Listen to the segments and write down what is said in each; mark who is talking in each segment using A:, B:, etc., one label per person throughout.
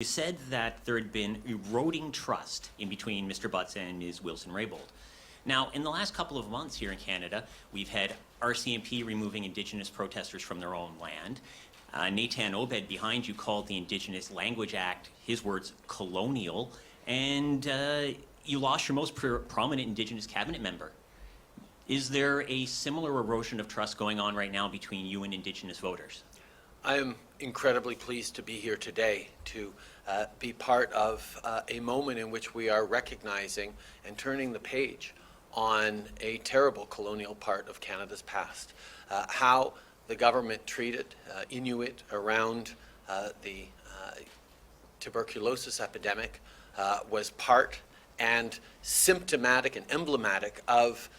A: You said that there had been eroding trust in between Mr. Butts and Ms. Wilson-Raybould. Now, in the last couple of months here in Canada, we've had RCMP removing Indigenous protesters from their own land. Nathan Obed behind you called the Indigenous Language Act, his words, colonial, and you lost your most prominent Indigenous cabinet member. Is there a similar erosion of trust going on right now between you and Indigenous voters?
B: I am incredibly pleased to be here today to be part of a moment in which we are recognizing and turning the page on a terrible colonial part of Canada's past. How the government treated Inuit around the tuberculosis epidemic was part and symptomatic and emblematic of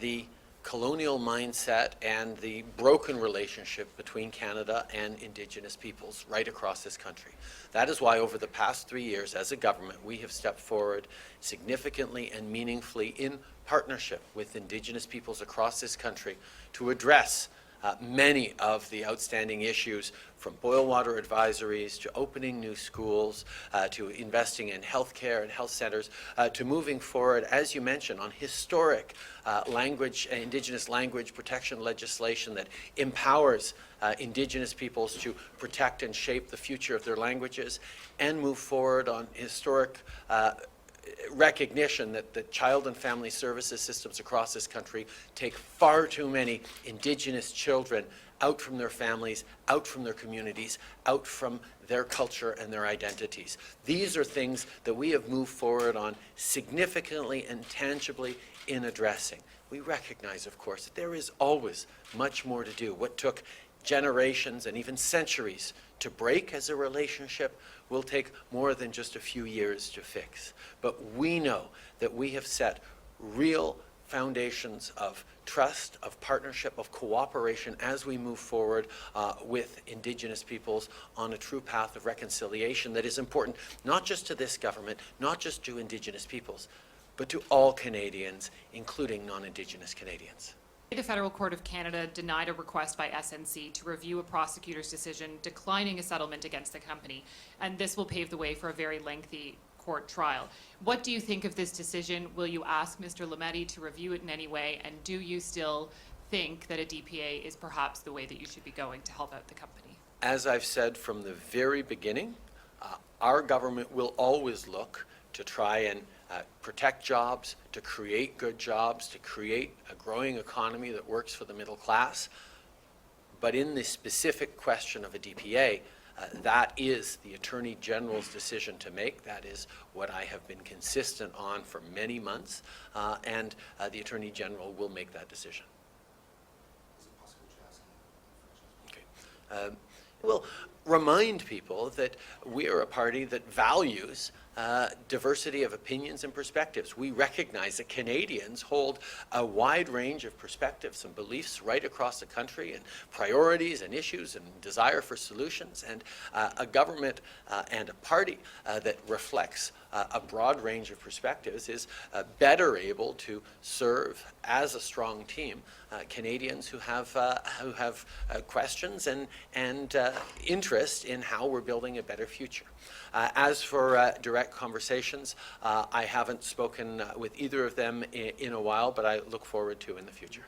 B: the colonial mindset and the broken relationship between Canada and Indigenous peoples right across this country. That is why over the past 3 years as a government we have stepped forward significantly and meaningfully in partnership with Indigenous peoples across this country to address many of the outstanding issues, from boil water advisories to opening new schools, to investing in healthcare and health centers, to moving forward, as you mentioned, on historic Indigenous language protection legislation that empowers Indigenous peoples to protect and shape the future of their languages, and move forward on historic recognition that the child and family services systems across this country take far too many Indigenous children out from their families, out from their communities, out from their culture and their identities. These are things that we have moved forward on significantly and tangibly in addressing. We recognize, of course, that there is always much more to do. What took generations and even centuries to break as a relationship will take more than just a few years to fix. But we know that we have set real foundations of trust, of partnership, of cooperation as we move forward with Indigenous peoples on a true path of reconciliation that is important not just to this government, not just to Indigenous peoples, but to all Canadians, including non-Indigenous Canadians.
C: The Federal Court of Canada denied a request by SNC to review a prosecutor's decision declining a settlement against the company, and this will pave the way for a very lengthy court trial. What do you think of this decision? Will you ask Mr. Lametti to review it in any way, and do you still think that a DPA is perhaps the way that you should be going to help out the company? As I've said from the very beginning, our government will always look to try and protect jobs, to create good jobs, to create a growing economy that works for the middle class. But in the specific question of a DPA, that is the Attorney General's decision to make. That is what I have been consistent on for many months, and the Attorney General will make that decision. Is it possible to ask? Okay. We'll remind people that we are a party that values diversity of opinions and perspectives. We recognize that Canadians hold a wide range of perspectives and beliefs right across the country, and priorities and issues and desire for solutions, and a government and a party that reflects a broad range of perspectives is better able to serve as a strong team Canadians who have questions and interest in how we're building a better future. As for direct conversations, I haven't spoken with either of them in a while, but I look forward to in the future.